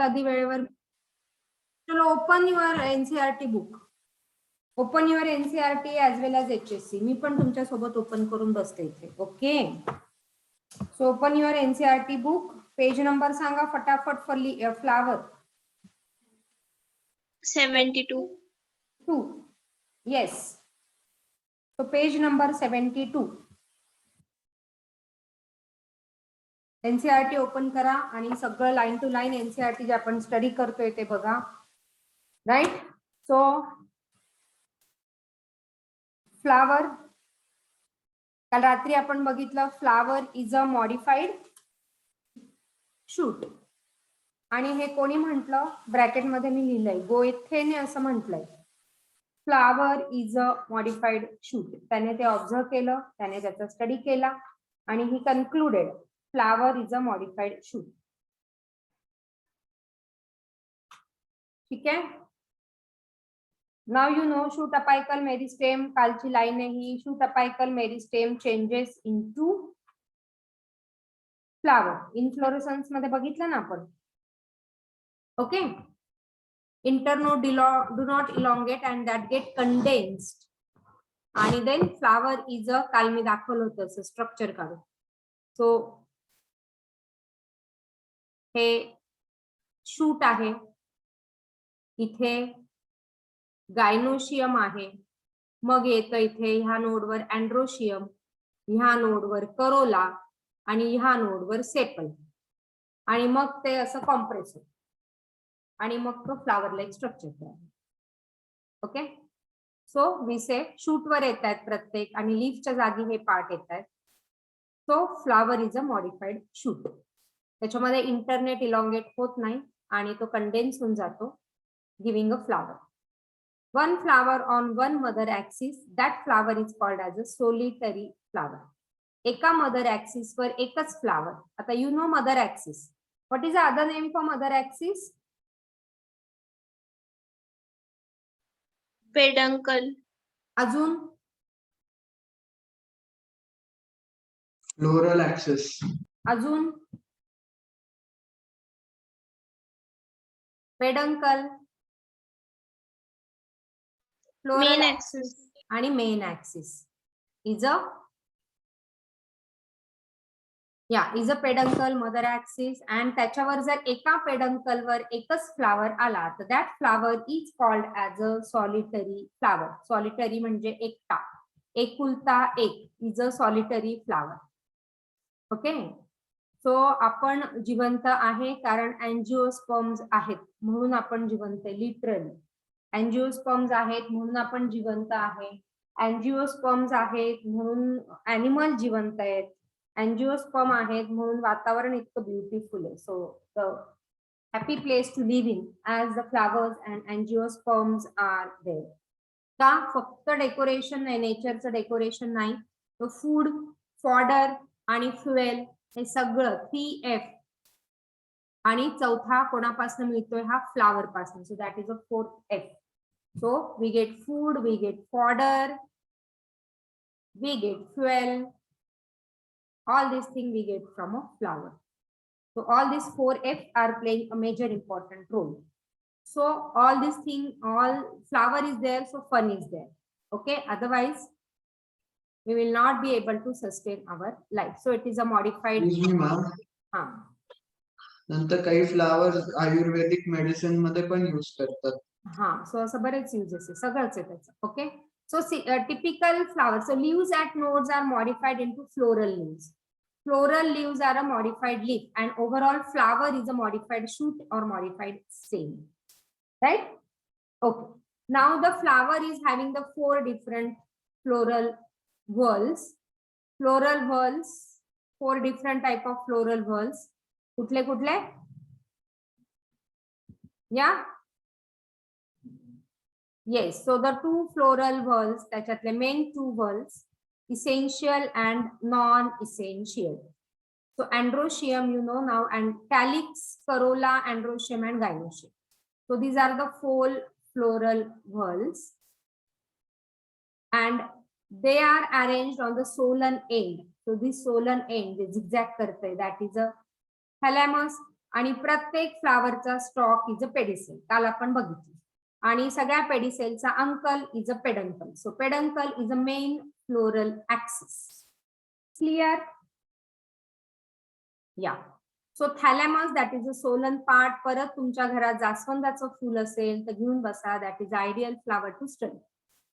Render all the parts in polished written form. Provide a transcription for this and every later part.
आधी वेळेवर. चलो open your NCERT book. Open your NCERT as well as HSC. मी पण तुमच्या सोबत ओपन करून बसते इथे. Okay. So open your NCERT book. Page number सांगा फटाफट for flower. 72. 2. Yes. So page number 72. NCERT open करा आणि सगळं लाईन टू लाईन NCERT जे आपण स्टडी करतोय ते बघा. राईट. सो फ्लावर, काल रात्री आपण बघितलं flower is a modified shoot. आणि हे कोणी म्हटलं, ब्रॅकेटमध्ये मी लिहिलंय, गोएथेने असं म्हटलंय, flower is a modified shoot. त्याने ते ऑब्झर्व केलं, त्याने त्याचा स्टडी केला आणि he concluded flower is a modified shoot. ठीक आहे. नाव you know shoot apical meristem. कालची लाईन आहे ही. Shoot apical meristem changes into flower. Inflorescence मध्ये बघितलं ना आपण. Okay. Internode do not elongate and that get condensed. आणि then flower is a, काल मी दाखवलं होतं स्ट्रक्चर काढून. सो हे शूट आहे, इथे गायनोशियम आहे, मग येतं इथे ह्या नोडवर अँड्रोशियम, ह्या नोडवर करोला आणि ह्या नोडवर सेपल. आणि मग ते असं कॉम्प्रेस होतं आणि मग तो फ्लावर लाईक स्ट्रक्चर तयार. Okay. So we say shoot वर येत आहेत प्रत्येक आणि लीफच्या जागी हे पार्ट येत आहेत. So flower is a modified shoot. त्याच्यामध्ये इंटरनेट इलॉंगेट होत नाही आणि तो कंडेन्स होऊन जातो, giving a flower. One flower on one mother axis, that flower is called as a solitary flower. एका मदर ऍक्सिस वर एकच फ्लावर. आता you know mother axis. What is the other name for mother axis? Peduncle. अजून? Floral axis. अजून? Peduncle, main axis आणि main axis is a is a peduncle mother axis. And त्याच्यावर जर एका peduncle वर एकच फ्लावर आला तर that flower is called as a solitary flower. Solitary म्हणजे एकटा, एकुलता एक, is a solitary flower. Okay. So आपण जिवंत आहे कारण अँजिओस्पर्म्स आहेत म्हणून आपण जिवंत आहे. लिटरली अँजिओस्पर्म्स आहेत म्हणून आपण जिवंत आहे. अँजिओस्पर्म्स आहेत म्हणून ॲनिमल जिवंत आहेत. अँजिओस्पर्म आहेत म्हणून वातावरण इतकं ब्युटिफुल आहे. So the happy place to live in as the flowers and angiosperms are there. का फक्त डेकोरेशन नाही, नेचरचं डेकोरेशन नाही, तर फूड, फॉडर आणि फ्युएल हे सगळं 3F. आणि चौथा कोणापासून मिळतोय? हा फ्लावर पासून. So that is a 4th F. So we get food, we get fodder, we get fuel. All these things we get from a flower. So all these 4F are playing a major important role. So all these things, all flower is there, so fun is there. Okay. Otherwise, we will not be able to sustain our life. So it is a modified. नंतर काही flowers आयुर्वेदिक medicine मध्ये पण use करतात. So असं बरेच uses आहे, सगळंच आहे त्याचं. Okay. So typical flowers. So leaves at nodes are modified into floral leaves. Floral leaves are a modified leaf, and overall flower is a modified shoot or modified stem. Right? Okay. Now the flower is having the 4 different floral whorls. Floral whorls, 4 different type of floral whorls. कुठले कुठले? Yeah. Yes, so the 2 floral whorls, त्याच्यातले main 2 whorls, essential and non-essential. So androecium, you know now, and calyx, corolla, androecium, and gynoecium. So these are the 4 floral whorls, and they are arranged on the solan end. So this solan end, the zigzag karte, that is a thalamus, आणि प्रत्येक फ्लावरचा stalk is a pedicel, काल आपण बघितलं. आणि सगळ्या पेडिसेलचा अंकल is a peduncle. So peduncle is a main floral axis. Clear? Yeah. So thalamus that is a swollen part. परत तुमच्या घरात जास्वंदाचं फुल असेल तर घेऊन बसा, that is ideal flower to study.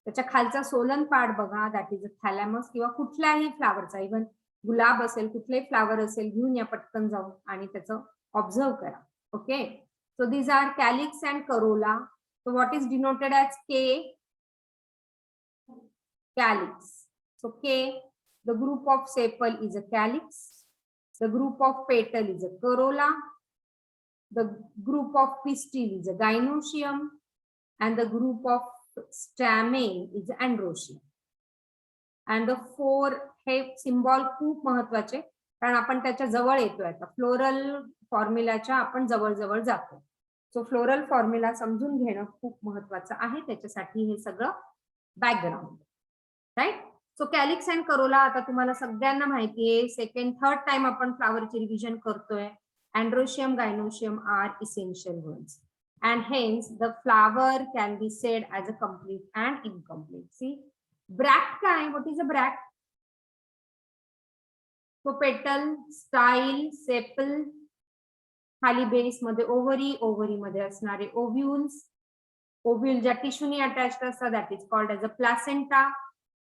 त्याच्या खालचा सोलन पार्ट बघा, दॅट इज अ थॅलॅमस. किंवा कुठल्याही फ्लावरचा, इव्हन गुलाब असेल, कुठलेही फ्लावर असेल, घेऊन या पटकन जाऊन आणि त्याचं ऑब्झर्व करा. Okay. So these are calyx and corolla. So what is denoted as K? Calyx. So K, the group of sepal is a calyx. The group of petal is a corolla. The group of pistil is a gynoecium. And the group of stamen is androecium. And the four हे symbol खूप महत्वाचे, कारण आपण त्याच्या जवळ येतोय आता. Floral फॉर्म्युलाच्या आपण जवळ जवळ जातो. सो फ्लोरल फॉर्म्युला समजून घेणं खूप महत्वाचं आहे. त्याच्यासाठी हे सगळं background, right. So calyx and corolla आता तुम्हाला सगळ्यांना माहिती आहे. सेकंड थर्ड टाइम आपण फ्लावरची रिव्हिजन करतोय. Androecium, gynoecium are essential words and hence the flower can be said as a complete and incomplete. See, bract काय? What is a bract? So petal, style, sepal, खाली base मध्ये ovary, ovary मध्ये असणारे ovules, ovule ज्या टिश्यूनी attached असतात, that is called as a placenta.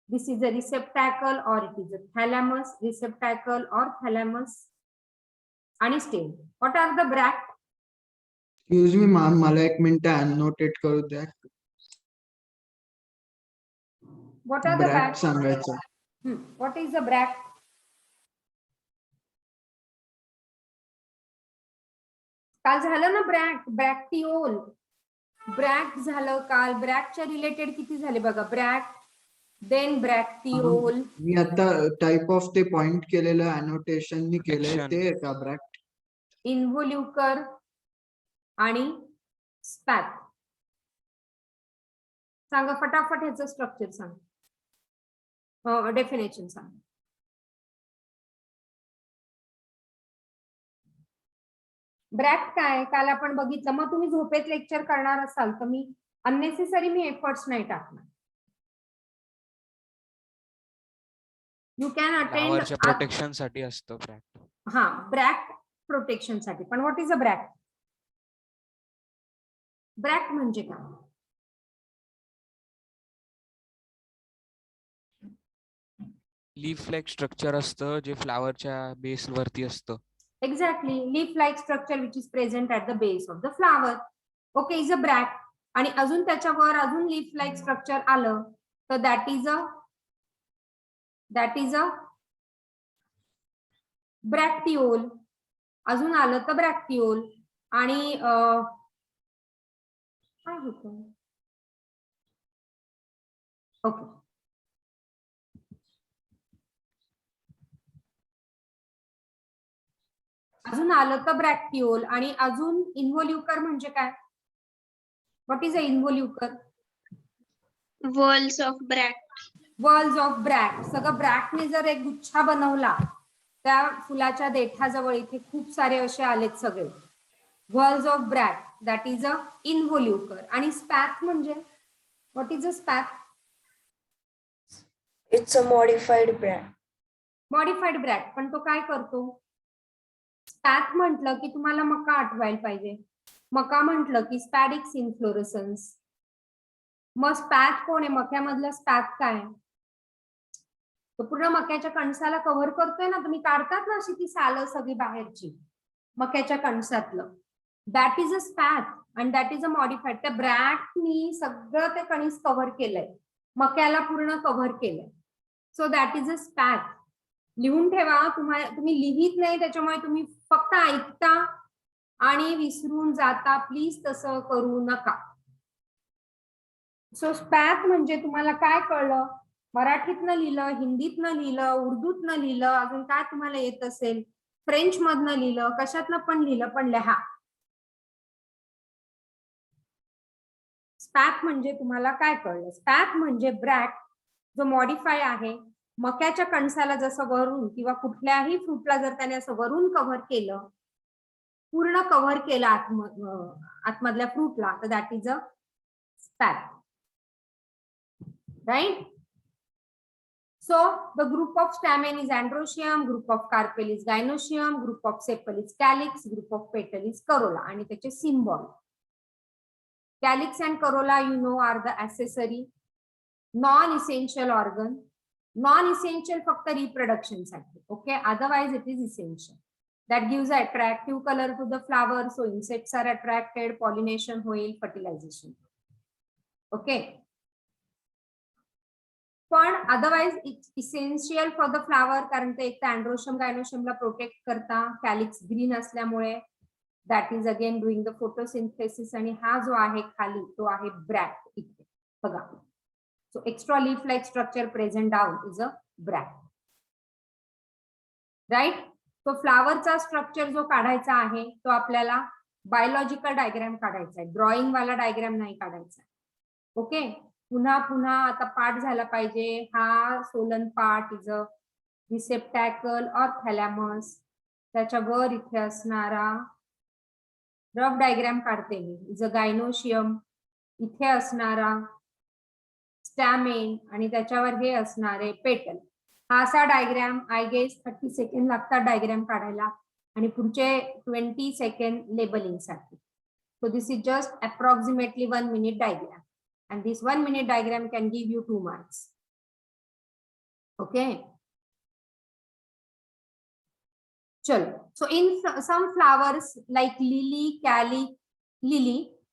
This is a receptacle और it is a thalamus. Receptacle और थॅलॅमस आणि stem. What are the bract? Excuse me ma'am, मला एक मिनिट अनोटेट करू द्या. व्हॉट आर द ब्रॅक्ट सांगायचं. What is the bract? काल झालं ना ब्रॅक्ट, ब्रॅक्टिओल. ब्रॅक्ट झालं काल. ब्रॅक्टच्या रिलेटेड किती झाले बघा. ब्रॅक्ट, देन ब्रॅक्टिओल. मी आता टाइप ऑफ ते पॉइंट केलेलं अनोटेशन केलंय Action. ते का ब्रॅक्ट? इन्व्होल्युकर आणि स्पॅथ. सांगा फटाफट ह्याचं स्ट्रक्चर सांग, डेफिनेशन सांग. ब्रॅक्ट काय काल आपण बघितलं. मग तुम्ही झोपेत लेक्चर करणार असाल तर मी अननेसेसरी एफर्ट्स नाही टाकणार. यू कॅन फ्लावरच्या अटेंड. प्रोटेक्शन साठी असतं ब्रॅक्ट. हा, ब्रॅक्ट प्रोटेक्शन साठी. पण व्हॉट इज अ ब्रॅक्ट? ब्रॅक्ट म्हणजे काय? लीफ लाईक स्ट्रक्चर असतं जे फ्लावरच्या बेस वरती असतं. Exactly, leaf-like structure which is present at the base of the flower. Okay, is a bract. आणि अजून त्याच्यावर अजून leaf-like structure आलं तर that is a bracteole. अजून आलं तर bracteole. आणि काय होतं? ओके, अजून आलं तर ब्रॅक्टिओल. आणि अजून इन्व्होल्युकर म्हणजे काय? What is a involucre? Whorls of bract. Whorls of bract. सगळं ब्रॅक्टने जर एक गुच्छा बनवला, त्या फुलाच्या देठाजवळ इथे खूप सारे असे आलेत सगळे. Whorls of bract, that is a involucre. आणि स्पॅथ म्हणजे what is a spathe? It's a modified bract. Modified bract. पण तो काय करतो? स्पॅथ म्हटलं की तुम्हाला मका आठवायला पाहिजे. मका म्हटलं की स्पॅडिक्स इन्फ्लोरेसन्स. मग स्पॅथ कोण आहे? मक्यामधलं स्पॅथ काय? तो पूर्ण मक्याच्या कणसाला कव्हर करतोय ना. तुम्ही काढतात ना अशी ती सालं सगळी बाहेरची मक्याच्या कणसातलं, that is a spathe. And that is a modified. त्या ब्रॅक्टनी सगळं ते कणीस कव्हर केलंय, मक्याला पूर्ण कव्हर केलंय. So that is a spathe. लिहून ठेवा. तुम्ही लिहित नाही त्याच्यामुळे तुम्ही फक्त ऐकता आणि विसरून जाता. प्लीज तसं करू नका. सो स्पॅथ म्हणजे तुम्हाला काय कळलं? मराठीतनं लिहिलं, हिंदीतनं लिहिलं, उर्दूतनं लिहिलं, अजून काय तुम्हाला येत असेल, फ्रेंच मधनं लिहिलं, कशातनं पण लिहिलं, पण लिहा. स्पॅथ म्हणजे तुम्हाला काय कळलं? स्पॅथ म्हणजे ब्रॅक्ट जो मॉडिफाय आहे. मक्याच्या कणसाला जसं वरून किंवा कुठल्याही फ्रूटला जर त्याने असं वरून कव्हर केलं पूर्ण कव्हर केला आतमधल्या फ्रूटला, तर that is a spathe. Right. So the group of stamen is androecium, group of carpel is gynoecium, group of sepal is calyx, group of petal is corolla. आणि त्याचे symbol. Calyx and corolla, you know, are the accessory, non-essential organ. Non-essential फक्त reproduction साठी. Okay, otherwise it is essential. That gives an attractive color to the flower, so insects are attracted, pollination होईल, fertilization. Okay. पण otherwise it's essential for the flower, कारण ते एक तर androecium गायनोशियमला protect करता, calyx green असल्यामुळे, that is again doing the photosynthesis. आणि हा जो आहे खाली तो आहे ब्रॅक्ट इथे बघा. So extra leaf like structure present down is a bract. Right. तो फ्लावरचा स्ट्रक्चर जो काढायचा आहे तो आपल्याला बायोलॉजिकल डायग्राम काढायचा आहे, ड्रॉइंग वाला डायग्राम नाही काढायचा. ओके. पुन्हा पुन्हा आता पार्ट झाला पाहिजे. हा swollen part is a receptacle or thalamus. त्याच्यावर इथे असणारा रफ डायग्राम काढते मी, इज अ गायनोशियम. इथे असणारा स्टॅमेन आणि त्याच्यावर हे असणारे पेटल. हा असा डायग्राम आय गेस 30 सेकंड लागतात डायग्राम काढायला आणि पुढचे 20 सेकंड लेबलिंग साठी. So this is just approximately 1 minute diagram. And this 1 minute diagram can give you 2 marks. Okay. Chalo. So in some flowers like lily,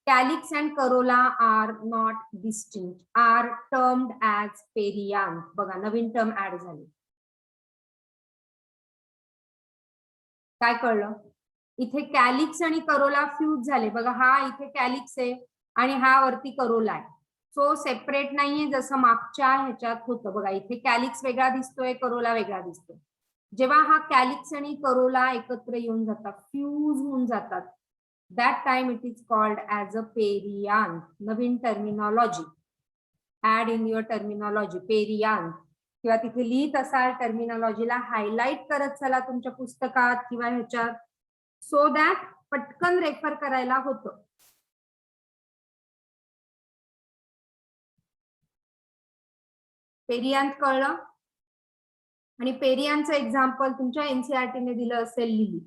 calyx and corolla are not distinct, are termed as perianth. बघा नवीन term add झाली. काय कळलं? इथे calyx आणि Corolla fuse झाले बघा. हा इथे कॅलिक्स आहे आणि हा वरती करोला आहे. सो सेपरेट नाहीये जसं मागच्या ह्याच्यात होतं बघा. इथे कॅलिक्स वेगळा दिसतोय, करोला वेगळा दिसतोय. जेव्हा हा कॅलिक्स आणि करोला एकत्र येऊन जातात, फ्यूज होऊन जातात, that time it is called as a perianth. नवीन terminology add in your terminology, perianth. किंवा तिथे लिहित असाल टर्मिनॉलॉजीला हायलाइट करत चला तुमच्या पुस्तकात किंवा ह्याच्यात, सो दॅट पटकन रेफर करायला होतं. पेरियांथ कळलं. आणि पेरियांचं एक्झाम्पल तुमच्या एनसीईआरटी ने दिलं असेल लिली.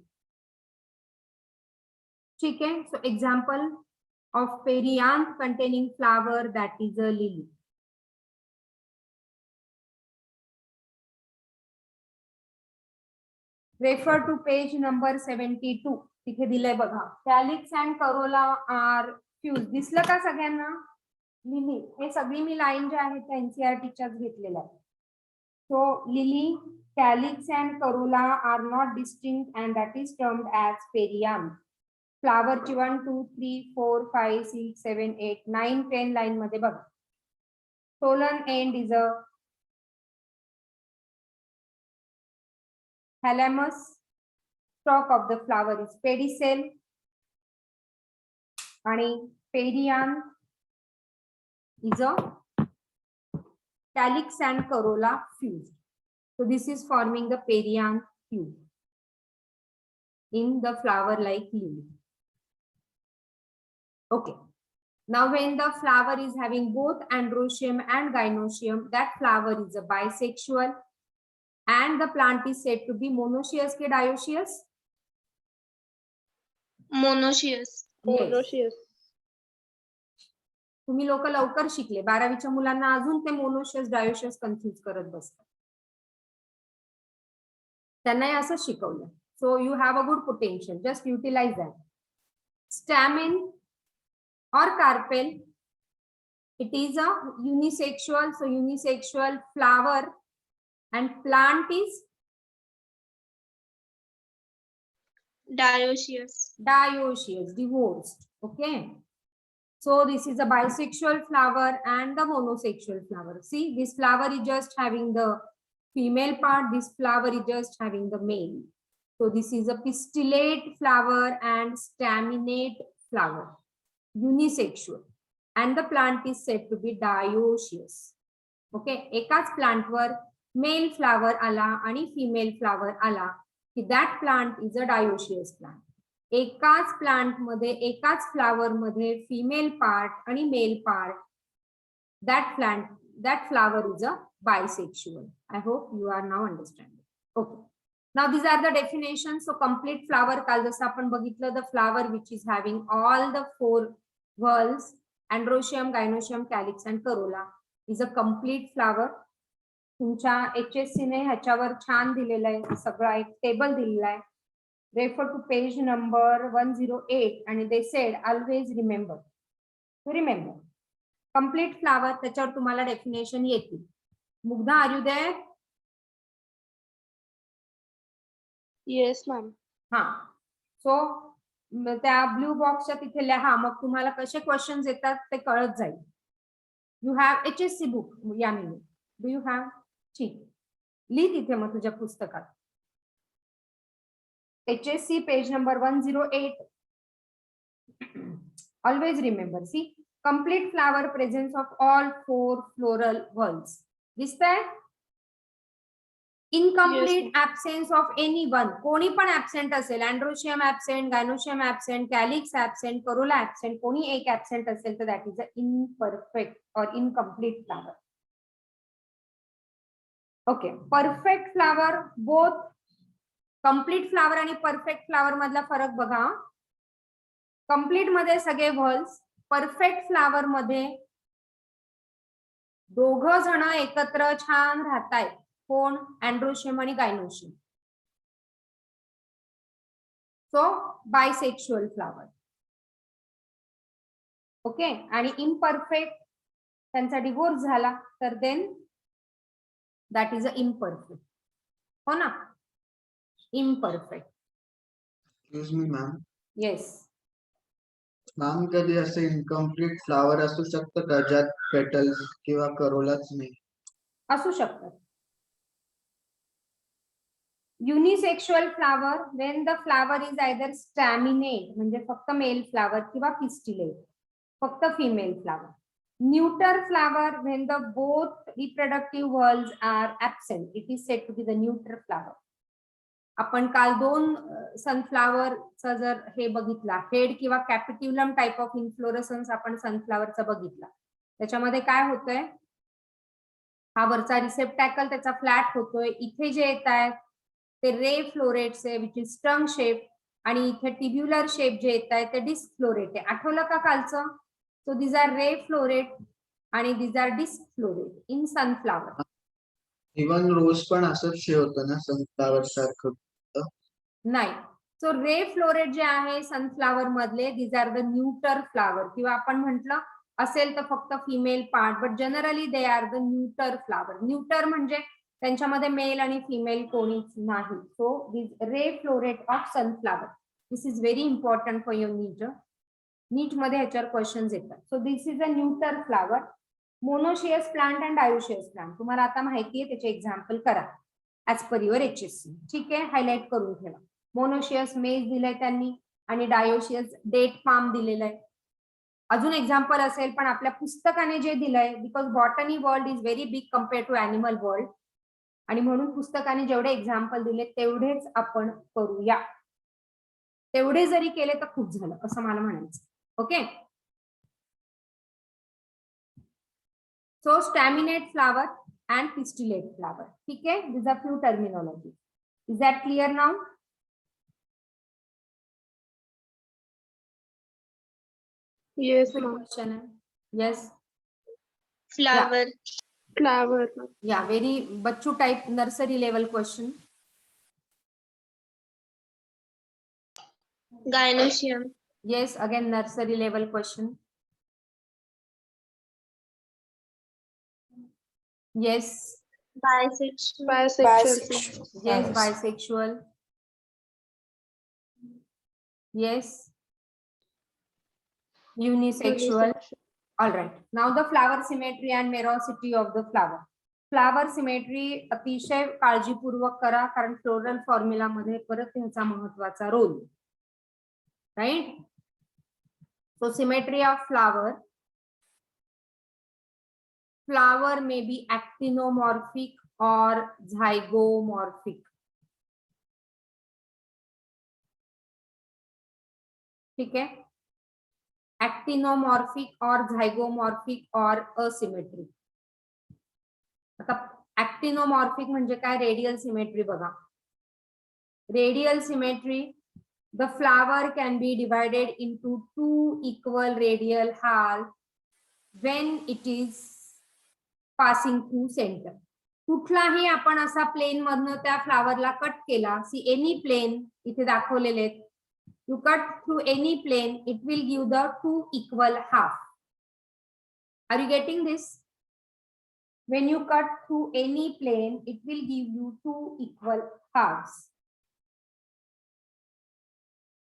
ठीक आहे. So example of perianth containing flower that is a lily. Refer to page number 72. तिथे दिलंय बघा. Calyx and corolla are fuse. दिसलं का सगळ्यांना? लिली हे सगळी मी लाईन ज्या आहेत त्या एनसीईआरटीच्याच घेतलेल्या आहेत. So lily, calyx and corolla are not distinct and that is termed as perianth. फ्लावरची 1 2 3 4 5 6 7 8 9 10 लाईन मध्ये बघा. Solan end is a thalamus. Stalk of the flower is pedicel. आणि perianth is a calyx and corolla fused. So this is forming the perianth fuse in the flower like lily. Okay. Now when the flower is having both androecium and gynoecium, that flower is a bisexual and the plant is said to be monoecious ke dioecious? Monoecious. Yes. तुम्ही लोक लवकर शिकले. 12वीच्या मुलांना अजून ते monoecious dioecious confuse करत बसतात. त्यांनाही असं शिकवलं. So you have a good potential, just utilize that. Stamen or carpel, it is a unisexual. So unisexual flower and plant is Dioecious. dioecious, divorced. Okay. So this is a bisexual flower and the monosexual flower. See, this flower is just having the female part. This flower is just having the male. So this is a pistillate flower and staminate flower. Unisexual. And the plant is said to be dioecious. Okay. एकाच plant वर male flower आला आणि female flower आला की that plant is a dioecious plant. एकाच plant मध्ये एकाच flower मध्ये फिमेल पार्ट आणि male part, that flower is a bisexual. I hope you are now understanding. Okay. Now these are the definitions. So complete flower, काल जसं आपण बघितलं, the flower which is having all the 4 whorls, androecium, gynoecium, calyx and corolla is a complete flower. तुमच्या HSC ने ह्याच्यावर छान दिलेलं आहे, सगळं एक टेबल दिलेला आहे. Refer to page number 108 and they said always remember to remember complete flower. त्याच्यावर तुम्हाला डेफिनेशन येतील. Mugdha, are you there? Yes, ma'am. हा, सो त्या ब्ल्यू बॉक्सच्या तिथे लिहा, मग तुम्हाला कसे क्वेश्चन्स येतात ते कळत जाईल. यू हॅव HSC बुक या मी डू यू हॅव? ठीक, लिह तिथे मग तुझ्या पुस्तकात. HSC page number 108. Always remember, see, complete flower presence of all 4 floral whorls. दिसतंय? Incomplete absence of any one. कोणी पण absent असेल, androecium absent, gynoecium absent, calyx absent, corolla absent, कोणी एक absent असेल तर that is a imperfect or incomplete flower. Okay, perfect flower, both complete flower आणि perfect flower मधला फरक बघा. कंप्लीट मध्ये सगळे व्हॉल्स, परफेक्ट फ्लावर मध्ये दोघ जण एकत्र छान राहतायत. कोण? अँड्रोशियम आणि gynoecium. So bisexual flower. Okay, आणि इम्परफेक्ट त्यांचा डिवोर्स झाला तर then that is a imperfect. हो ना, imperfect. Excuse me ma'am. Yes, ma'am कधी असं इनकम्प्लीट फ्लावर असू शकतं का ज्यात पेटल्स किंवा करोलाच नाही? असू शकतात. Unisexual flower when the flower is either staminate म्हणजे फक्त मेल फ्लावर किंवा पिस्टिलेट फक्त female flower. Neuter flower when the both reproductive whorls are absent, it is said to be the neuter flower. आपण काल 2 सनफ्लावरचा जर हे बघितला, हेड किंवा कॅपिट्युलम टाइप ऑफ इन्फ्लोरेसन्स आपण सनफ्लावरचा बघितला. त्याच्यामध्ये काय होतंय, हा वरचा रिसेप्टॅकल त्याचा फ्लॅट होतोय. इथे जे येत आहेत ते रे फ्लोरेट्स आहे विच इज स्टंग शेप, आणि इथे टिब्युलर शेप जे येत आहे ते डिस्क फ्लोरेट आहे. आठवलं का कालचं? So these are ray floret आणि these are disc floret in sunflower. Even rose पण असंच शे होतं ना सनफ्लावर सारखं? नाही, सो रे फ्लोरेट जे आहे सनफ्लावर मधले these are the neuter flower, किंवा आपण म्हटलं असेल तर फक्त female part, but generally they are the neuter flower. Neuter म्हणजे त्यांच्यामध्ये मेल आणि फिमेल कोणीच नाही. So this ray floret of sunflower, this is very important for your NEET. NEET मध्ये ह्याच्यावर क्वेश्चन्स येतात. So this is a neuter flower. Monoecious plant and dioecious plant तुम्हाला आता माहिती आहे, त्याचे एक्झाम्पल करा ऍज पर युअर HSC. ठीक आहे, हायलाइट करून ठेवा. मोनोशियस मेज दिलाय त्यांनी आणि डायोशियस डेट पाम दिलेलं आहे. अजून एक्झाम्पल असेल पण आपल्या पुस्तकाने जे दिलंय, because botany world is very big compare to animal world, आणि म्हणून पुस्तकाने जेवढे एक्झाम्पल दिले तेवढेच आपण करूया. तेवढे जरी केले तर खूप झालं असं मला म्हणायचं. Okay, so staminate flower and pistillate flower. ठीक आहे, this are few terminology. Is that clear now? Yes, ma'am. Question आहे. Yes, Flower. Flower. या व्हेरी बच्चू type nursery level question. Gynoecium. Yes, again nursery level question. Yes, Bisexual. Bisexual. yes, bisexual. Yes, unisexual. All right. Now the flower symmetry and merosity of the flower. Flower symmetry अतिशय काळजीपूर्वक करा, कारण floral formula मध्ये परत ह्याचा महत्वाचा role. Right. So symmetry of flower. Flower may be actinomorphic or zygomorphic. ठीक आहे. ऍक्टिनोमॉर्फिक और झायगोमॉर्फिक और असिमेट्रिक. आता ऍक्टिनोमॉर्फिक म्हणजे काय? रेडियल सिमेट्री बघा. Radial symmetry, the flower can be divided into two equal radial halves when it is passing through center. कुठलाही आपण असा प्लेन मधनं त्या फ्लावरला कट केला, सी एनी प्लेन इथे दाखवलेले आहेत. You cut through any plane, it will give the two equal half. Are you getting this? When you cut through any plane, it will give you two equal halves.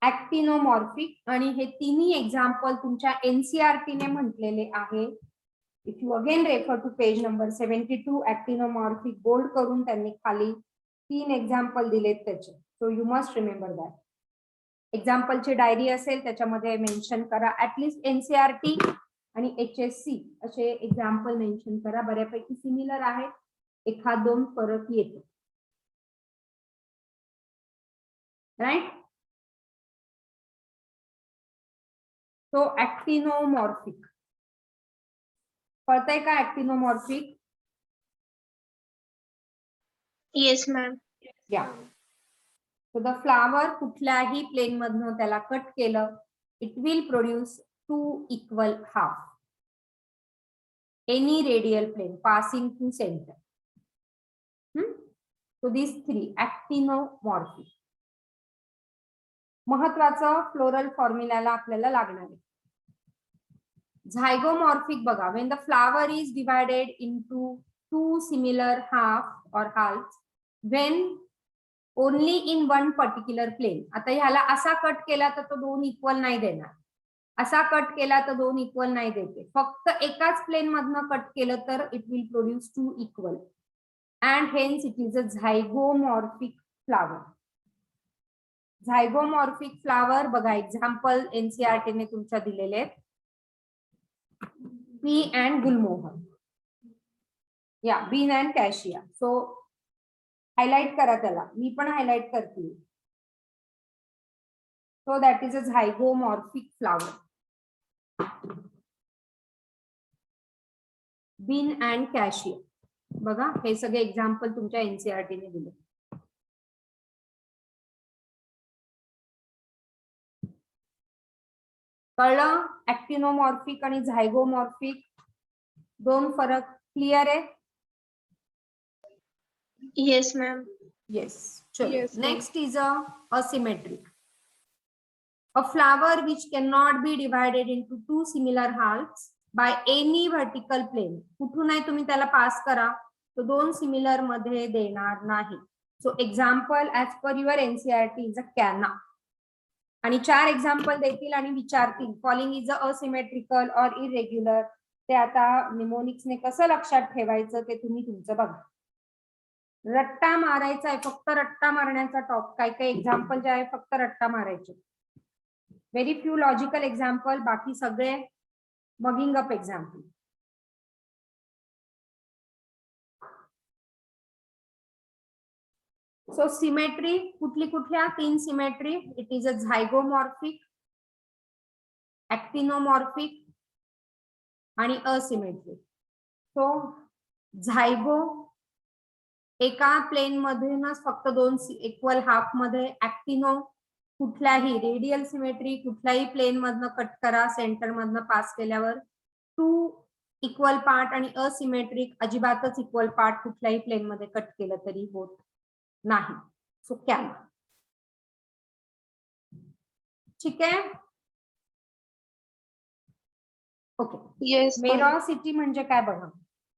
Actinomorphic आणि हे तिन्ही example तुमच्या NCERT ने म्हटलेले आहे. If you again refer to page number 72, actinomorphic bold करून त्यांनी खाली 3 एक्झाम्पल दिलेत त्याचे. So you must remember that. एक्झाम्पलची डायरी असेल त्याच्यामध्ये मेन्शन करा. ऍटलीस्ट NCERT आणि HSC असे एक्झाम्पल मेन्शन करा. बऱ्यापैकी सिमिलर आहेत, एखाद दोन फरक येतो. राईट. तो ऍक्टिनोमॉर्फिक कळतंय का? ऍक्टिनोमॉर्फिक. Yes, ma'am. या. So the flower कुठल्याही प्लेन मधनं त्याला कट केलं, it will produce two equal half. Any radial plane passing through center. So these three actinomorphic. महत्वाचं फ्लोरल फॉर्म्युलाला आपल्याला लागणार आहे. झायगोमॉर्फिक बघा. when the flower is divided into two similar half or halves when only in one particular plane. आता ह्याला असा cut केला तर तो दोन इक्वल नाही देणार, असा कट केला तर दोन इक्वल नाही देते. फक्त एकाच प्लेन मधनं कट केलं तर it will produce two equal and hence it is a zygomorphic flower. Zygomorphic flower बघा एक्झाम्पल NCERT ने तुमच्या दिलेले आहेत. बी अँड गुलमोहर, या bean and cassia. So highlight करा त्याला, मी पण हायलाइट करते. So that is a zygomorphic flower. Bean and cassia बघा, हे सगळे एक्झाम्पल तुमच्या NCERT ने दिले. कळलं? ऍक्टिनोमॉर्फिक आणि झायगोमॉर्फिक दोन फरक क्लिअर आहे? Yes, ma'am. Yes. Chalo. Yes, ma'am. Next is a asymmetric. A flower which cannot be divided into two similar halves by any vertical plane. कुठूनही तुम्ही त्याला पास करा तो दोन सिमिलर मध्ये देणार नाही. So example as per your NCERT is a canna. आणि 4 एक्झाम्पल देतील आणि विचारतील following is a asymmetrical or irregular. ते आता निमोनिक्सने कसं लक्षात ठेवायचं ते तुम्ही तुमचं बघा. रट्टा मारायचा आहे, फक्त रट्टा मारण्याचा टॉप. काही काही एक्झाम्पल जे आहे फक्त रट्टा मारायचे. व्हेरी फ्यू लॉजिकल एक्झाम्पल, बाकी सगळे mugging up example. So symmetry कुठली कुठल्या? 3 सिमेट्री. इट इज अ झायगोमॉर्फिक, ऍक्टिनोमॉर्फिक आणि असिमेट्रिक. सो झायगो एका प्लेन मधूनच फक्त दोन इक्वल हाफ मध्ये. ऍक्टिनो कुठल्याही रेडियल सिमेट्री कुठल्याही प्लेन मधनं कट करा, सेंटर मधनं पास केल्यावर टू इक्वल पार्ट. आणि असिमेट्रिक अजिबातच इक्वल पार्ट कुठल्याही प्लेन मध्ये कट केलं तरी होत नाही. So can. ठीक आहे. ओके. Yes, ma'am. मेरॉसिटी म्हणजे काय बघा.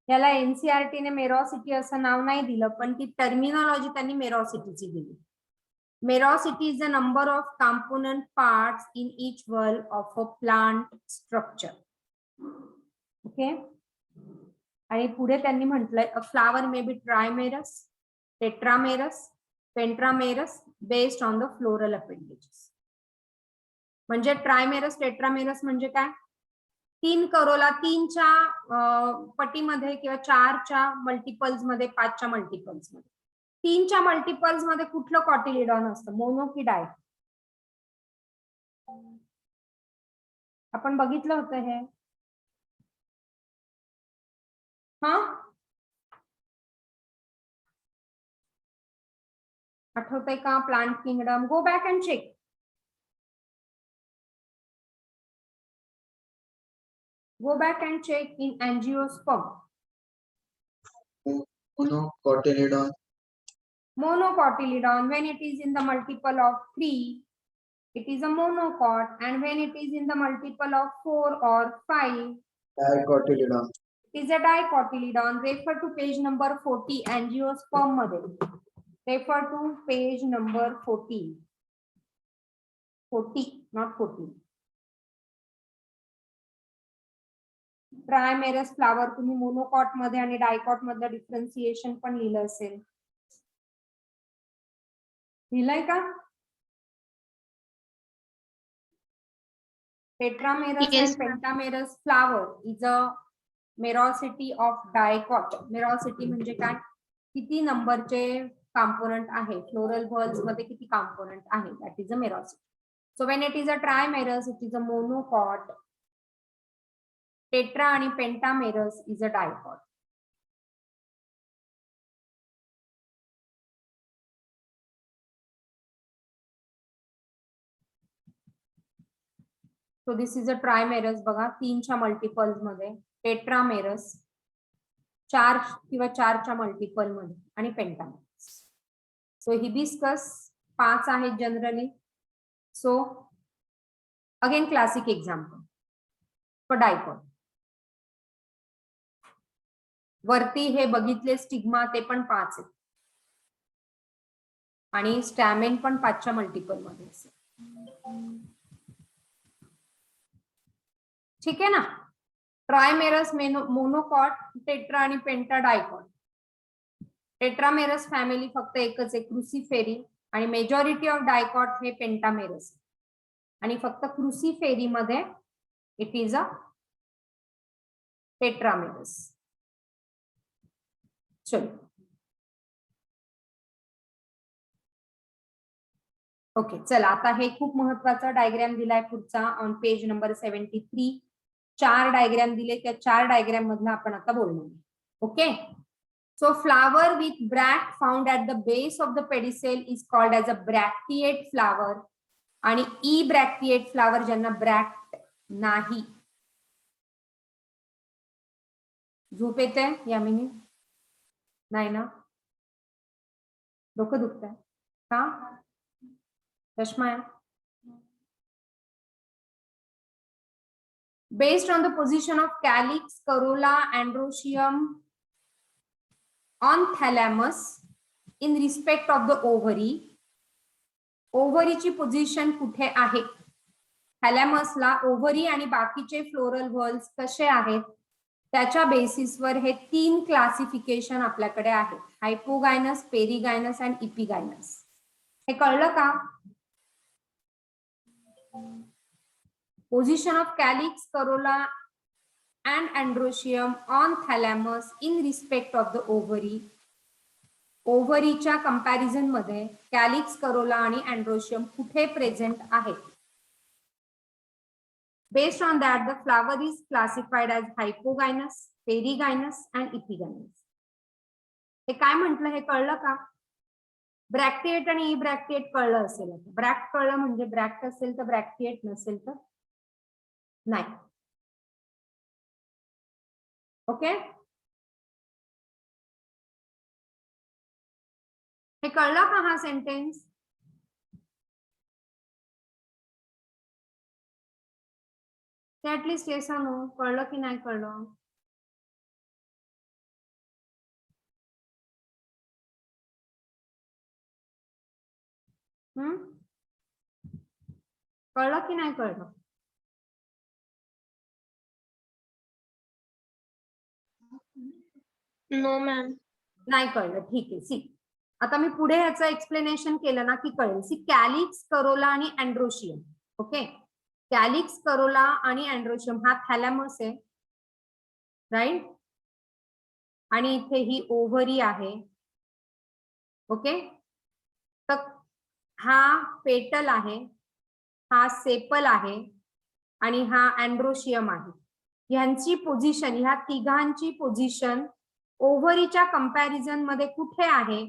याला NCERT ने मेरॉसिटी असं नाव नाही दिलं, पण ती टर्मिनॉलॉजी त्यांनी मेरॉसिटीची दिली. Merosity is the number of component parts in each whorl of a plant structure. Okay. आणि पुढे त्यांनी म्हटलंय a flower may be trimerous, tetramerous, pentamerous based on the floral appendages. म्हणजे ट्रायमेरस टेट्रामेरस म्हणजे काय? 3 करोला 3च्या पटीमध्ये किंवा 4च्या मल्टिपल्स मध्ये, 5च्या multiples मध्ये. 3च्या मल्टिपल्स मध्ये कुठलं कॉटिलिडॉन असतं, मोनो की डाय? आपण बघितलं होतं हे. हा, आठवतंय का? Plant kingdom. Go back and check. Go back and check in angiosperm. Monocotyledon. Monocotyledon, when it is in the multiple of 3, it is a monocot, and when it is in the multiple of 4 or 5, Dicotyledon. it is a dicotyledon. Refer to page number 40, angiosperm मध्ये. Refer to page number 40. 40, not 14. ट्रायमेरस flower तुम्ही monocot मध्ये आणि dicot मधलं differentiation पण लिहिलं असेल. लिहिलंय का? Tetramerous Yes, and pentamerous flower is a merosity of dicot. Merosity म्हणजे काय? किती नंबरचे कॉम्पोनंट आहे फ्लोरल व्हर्ल्स मध्ये, किती कॉम्पोनंट आहे, that is a merosity. So when it is a trimerous, it is a monocot. Tetra आणि pentamerous is a dicot. So this is a trimerous बघा, 3च्या मल्टिपल्स मध्ये. टेट्रामेरस 4 किंवा 4च्या मल्टिपल मध्ये, आणि पेंटामेरस. सो हिबिस्कस 5 आहेत generally. So again classic example for dicot. वरती हे बघितले स्टिग्मा, ते पण 5 आहेत, आणि स्टॅमेन पण 5च्या मल्टिपल मध्ये असेल. ठीक आहे ना? ट्रायमेरस, मोनोकॉट, टेट्रा आणि पेंटा डायकॉट. टेट्रामेरस फॅमिली फक्त एकच आहे, क्रुसिफेरी, आणि मेजॉरिटी ऑफ डायकॉट हे पेंटामेरस, आणि फक्त क्रुसिफेरी मध्ये इट इज अ टेट्रामेरस. चलो, ओके, चला आता हे खूप महत्वाचा डायग्राम दिलाय पुढचा ऑन पेज नंबर 73. 4 डायग्राम दिले, त्या 4 डायग्राम मधनं आपण आता बोलणार. Okay, so flower with bract found at the base of the pedicel is called as a bracteate flower, आणि ई ब्रॅक्टिएट फ्लावर ज्यांना ब्रॅक्ट नाही. झोप येते यामिनी? नाही ना? डोकं दुखतंय का? चष्मा आहे? Based on the position of calyx, corolla, androecium on thalamus in respect of the ovary. ओव्हरीची पोझिशन कुठे आहे? थॅलॅमसला ओव्हरी आणि बाकीचे फ्लोरल व्हर्ल्स कसे आहेत त्याच्या बेसिसवर हे 3 क्लासिफिकेशन आपल्याकडे आहेत. हायपोगायनस, पेरिगायनस अँड इपिगायनस. हे कळलं का? Position of calyx, corolla and androecium on thalamus in respect of the ovary. ओव्हरीच्या कंपॅरिझन मध्ये कॅलिक्स, करोला आणि अँड्रोशियम कुठे प्रेझेंट आहेत? Based on that, the flower is classified as hypogynous, perigynous and epigynous. हे काय म्हटलं, हे कळलं का? ब्रॅक्टिएट आणि ई ब्रॅक्टिएट कळलं असेल. ब्रॅक्ट कळलं म्हणजे ब्रॅक्ट असेल तर ब्रॅक्टिएट, नसेल तर नाही. ओके, हे कळलं का हा सेंटेन्स? ऍटलीस्ट येस और नो, कळलं की नाही कळलं? कळलं की नाही कळलं? No ma'am. नाही कळलं, ठीक आहे. सी, आता मी पुढे ह्याचं एक्सप्लेनेशन केलं ना की कळेल. सी, कॅलिक्स, करोला आणि अँड्रोशियम. ओके, कॅलिक्स, करोला आणि अँड्रोशियम हा थॅलॅमस आहे, राईट? आणि इथे ही ओव्हरी आहे. ओके, तर हा पेटल आहे, हा सेपल आहे, आणि हा अँड्रोशियम आहे. ह्यांची पोझिशन, ह्या तिघांची पोझिशन ओव्हरीच्या कंपॅरिझन मध्ये कुठे आहे,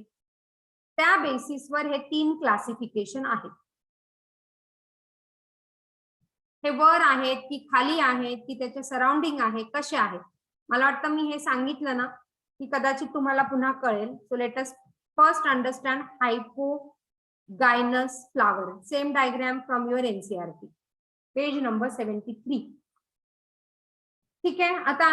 त्या बेसिसवर हे 3 क्लासिफिकेशन आहेत. हे वर आहेत की खाली आहेत की त्याचे सराउंडिंग आहे, कसे आहेत. मला वाटतं मी हे सांगितलं ना की कदाचित तुम्हाला पुन्हा कळेल. So let us first understand hypogynous flower. Same diagram from your NCERT, page number 73. ठीक आहे, आता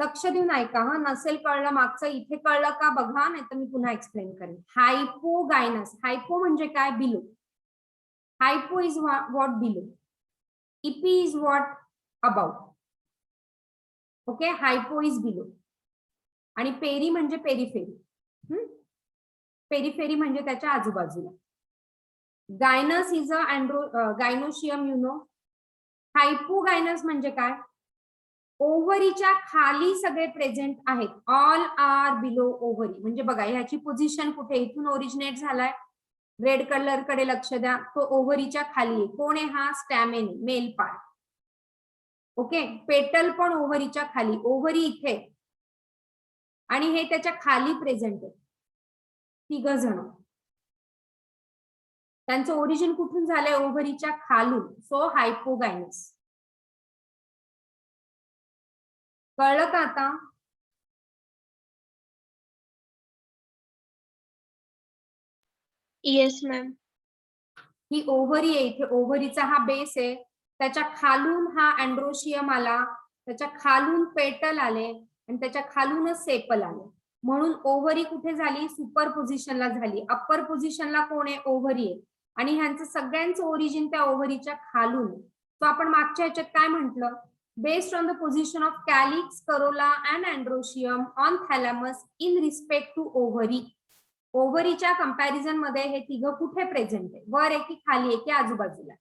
लक्ष देऊन ऐका. हा, नसेल कळलं मागचं, इथे कळलं का बघा, नाही तर मी पुन्हा एक्सप्लेन करेन. हायपोगायनस, हायपो म्हणजे काय, below. Hypo is what, below. Epi is what, about. Okay, hypo is below. आणि पेरी म्हणजे पेरिफेरी. पेरिफेरी म्हणजे त्याच्या आजूबाजूला. Gynous is a gynoecium, you know. Hypogynous म्हणजे काय, ओव्हरीच्या खाली सगळे प्रेझेंट आहेत. All are below ovary. म्हणजे बघा ह्याची पोझिशन कुठे, इथून ओरिजिनेट झालाय. रेड कलर कडे लक्ष द्या, तो ओव्हरीच्या खाली आहे. कोण आहे हा, स्टॅमेन, मेल पार्ट. ओके, पेटल पण ओव्हरीच्या खाली, ओव्हरी इथे आणि हे त्याच्या खाली प्रेझेंट आहे. 3 जण. त्यांचं ओरिजिन कुठून झालंय, ओव्हरीच्या खालून. सो हायपोगायनस. कळलं का आता? Yes ma'am. ही ओव्हरी आहे, इथे ओव्हरीचा हा बेस आहे. त्याच्या खालून हा अँड्रोशियम आला, त्याच्या खालून पेटल आले आणि त्याच्या खालूनच सेपल आले. म्हणून ओव्हरी कुठे झाली, सुपर पोझिशनला झाली. अप्पर पोझिशनला कोण आहे, ओव्हरी आहे. आणि ह्यांचं सगळ्यांचं ओरिजिन त्या ओव्हरीच्या खालून. तो आपण मागच्या ह्याच्यात काय म्हटलं, based on the position of calyx, corolla and androecium on thalamus in respect to ovary. ओव्हरीच्या कंपॅरिझन मध्ये हे तिघं कुठे प्रेझेंट आहे, वर आहे की खाली आहे की आजूबाजूला.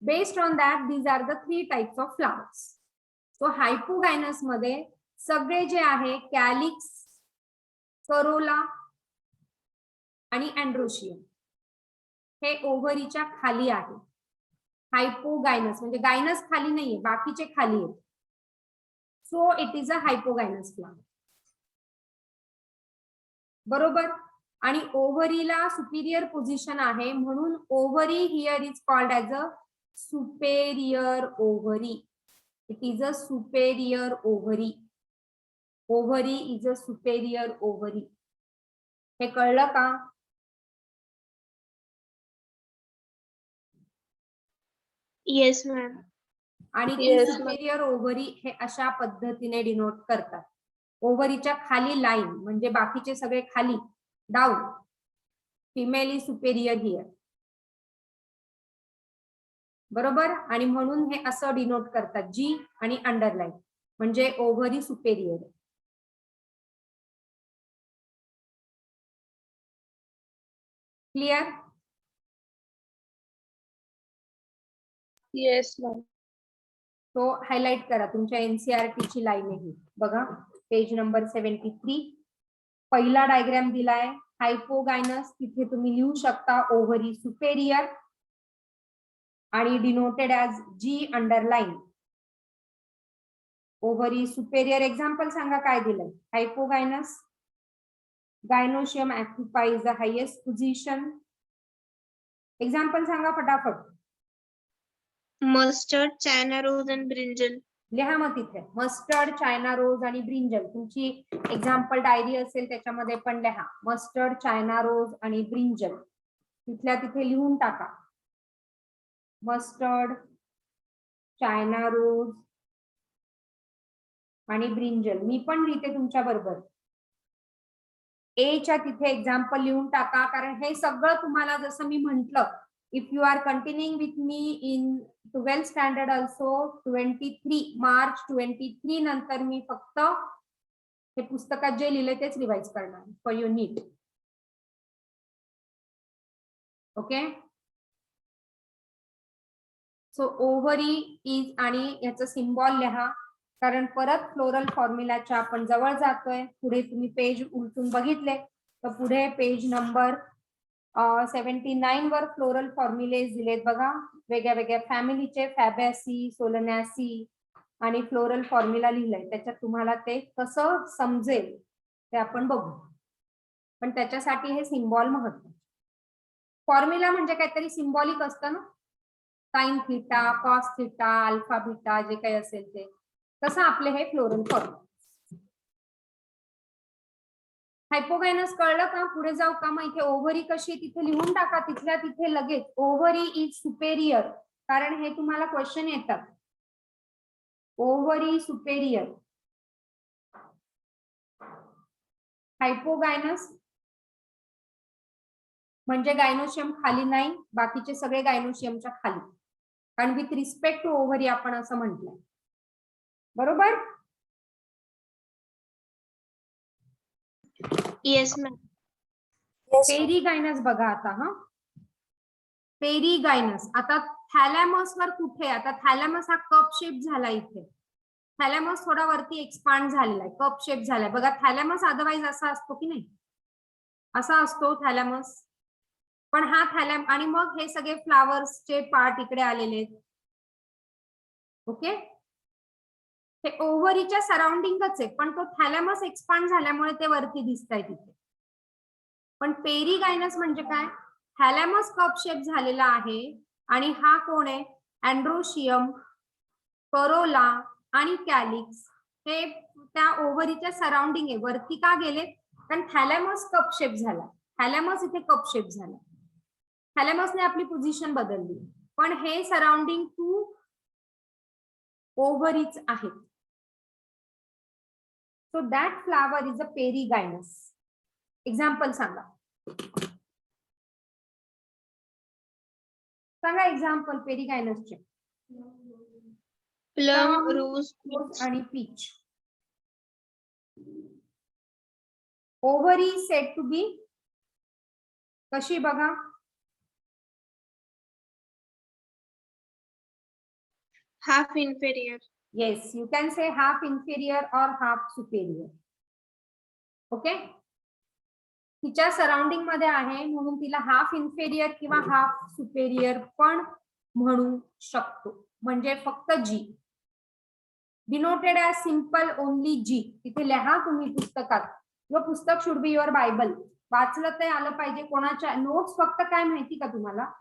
Based on that these are the 3 types of flowers. So hypogynous मध्ये सगळे जे आहे कॅलिक्स, करोला आणि अँड्रोशियम हे ओव्हरीच्या खाली आहे. हायपोगायनस म्हणजे गायनस खाली नाहीये, बाकीचे खाली आहेत. So it is a hypogynous flower. बरोबर. आणि ओव्हरीला सुपिरियर पोझिशन आहे, म्हणून ovary here is called as a superior ovary. It is a superior ovary. Ovary is a superior ovary. हे कळलं का? Yes ma'am. आणि ती Yes, ma'am. सुपेरियर ओव्हरी हे अशा पद्धतीने डिनोट करतात. ओव्हरीच्या खाली लाईन म्हणजे बाकीचे सगळे खाली, down. Female is superior here. बरोबर. आणि म्हणून हे असं डिनोट करतात, जी आणि अंडरलाईन, म्हणजे ovary superior. Clear? Yes ma'am. तो हायलाइट करा, तुमच्या एनसीईआरटी ची लाईन आहे. बघा पेज नंबर 73. पहिला डायग्राम दिलाय हायपोगायनस, तिथे तुम्ही लिहू शकता ओव्हरी सुपेरियर आणि denoted as G underline. Ovary superior example सांगा काय दिलंय. Hypogynous, gynoecium occupies the highest position. Example सांगा फटाफट. Mustard, China rose and brinjal. लिहा मग तिथे मस्टर्ड, चायना रोज आणि ब्रिंजल. तुमची एक्झाम्पल डायरी असेल त्याच्यामध्ये पण लिहा मस्टर्ड, चायना रोज आणि ब्रिंजल. तिथल्या तिथे लिहून टाका मस्टर्ड, चायना रोज आणि ब्रिंजल. मी पण लिहिते तुमच्या बरोबर. एच्या तिथे एक्झाम्पल लिहून टाका, कारण हे सगळं तुम्हाला जसं मी म्हंटल, if you are continuing with me in 12th standard also 23 March 23 नंतर मी फक्त हे पुस्तकात जे लिहिले तेच रिवाइज करणार for your NEET. Okay. So ovary is आणि याचं सिम्बॉल लिहा, कारण परत फ्लोरल फॉर्म्युलाच्या आपण जवळ जातोय. पुढे तुम्ही पेज उलटून बघितले तर पुढे पेज नंबर 79 वर फ्लोरल फॉर्म्युलेज दिलेत बघा, वेगळ्या वेगळ्या फॅमिलीचे, फॅबॅसी, सोलनॅसी आणि फ्लोरल फॉर्म्युला लिहिलंय. त्याच्यात तुम्हाला ते कसं समजेल ते आपण बघू, पण त्याच्यासाठी हे सिम्बॉल महत्त्वाचं. फॉर्म्युला म्हणजे काहीतरी सिम्बॉलिक असतं ना, sine theta, cos theta, alpha beta, जे काही असेल ते, तसं आपले हे फ्लोरल फॉर्म्युला. हायपोगायनस कळलं का? पुढे जाऊ का? मग इथे ओव्हरी कशी आहे तिथे लिहून टाका, तिथल्या तिथे लगेच ओव्हरी इज सुपेरियर, कारण हे तुम्हाला क्वेश्चन येतात. Ovary superior. हायपोगायनस म्हणजे गायनोशियम खाली नाही, बाकीचे सगळे गायनोशियमच्या खाली, कारण विथ रिस्पेक्ट टू ओव्हरी आपण असं म्हटलंय. बरोबर? Yes, ma'am. Yes, ma'am. पेरीगायनस बघा आता. हा, पेरीगायनस. आता थॅलॅमस वर कुठे? आता थॅलॅमस हा कप शेप झाला इथे. थॅलॅमस थोडा वरती एक्सपांड झालेला आहे, कप शेप झालाय बघा. थॅलॅमस अदरवाईज असा असतो की नाही? असा असतो थॅलॅमस, पण हा थॅलॅम आणि मग हे सगळे फ्लावर्सचे पार्ट इकडे आलेले आहेत. ओके, हे ओव्हरीच्या सराउंडिंगच आहे, पण तो थॅलॅमस एक्सपांड झाल्यामुळे ते वरती दिसतंय तिथे. पण पेरीगायनस म्हणजे काय? थॅलॅमस कप शेप झालेला आहे आणि हा कोण आहे? अँड्रोशियम, करोला आणि कॅलिक्स हे त्या ओव्हरीच्या सराउंडिंग आहे. वरती का गेले? कारण थॅलॅमस कप शेप झाला, थॅलॅमस इथे कप शेप झाला, थॅलॅमसने आपली पोझिशन बदलली, पण हे सराउंडिंग टू ओव्हरीच आहेत. So that flower is a perigynous. Example सांगा. सांगा एक्झाम्पल पेरीगायनसचे. Plum, rose, peach. आणि peach. Ovary sed to be कशी बघा? Half inferior. Yes, you can say half inferior or half superior. Okay, तिच्या सराउंडिंग मध्ये आहे म्हणून तिला हाफ इन्फेरियर किंवा हाफ सुपेरियर पण म्हणू शकतो. म्हणजे फक्त जी डिनोटेड ॲज सिंपल ओनली जी. तिथे लिहा तुम्ही पुस्तकात. युअर पुस्तक शुड बी युअर बायबल. वाचलं ते आलं पाहिजे. कोणाच्या नोट्स फक्त काय माहिती का तुम्हाला?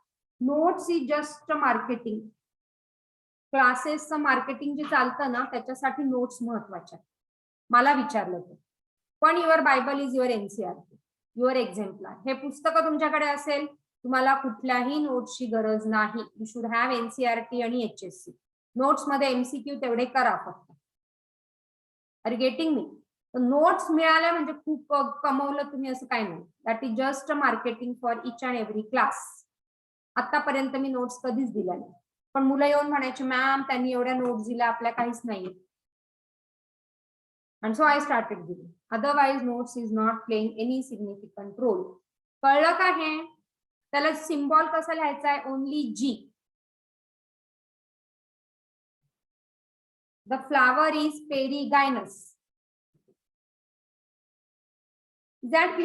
Notes is just marketing. क्लासेसचं मार्केटिंग जे चालतं ना त्याच्यासाठी नोट्स महत्वाच्या. मला विचारलं तर, पण your Bible is your NCERT, your exemplar. हे पुस्तक तुमच्याकडे असेल, तुम्हाला कुठल्याही नोट्सची गरज नाही. यू शुड हॅव एनसीईआरटी आणि एचएससी. नोट्स मध्ये एमसीक्यू तेवढे करा फक्त. R getting me? नोट्स मिळाल्या म्हणजे खूप कमवलं तुम्ही असं काही नाही. That is just marketing for each and every class. आतापर्यंत मी नोट्स कधीच दिल्या नाही, पण मुलं येऊन म्हणायची मॅम त्यांनी एवढ्या नोट्स दिल्या, आपल्या काहीच नाही. And so I started giving. Otherwise, notes is not playing any significant role. कळलं का हे? त्याला सिम्बॉल कसा लिहायचा आहे? Only G. The flower is perigynous. Is that clear?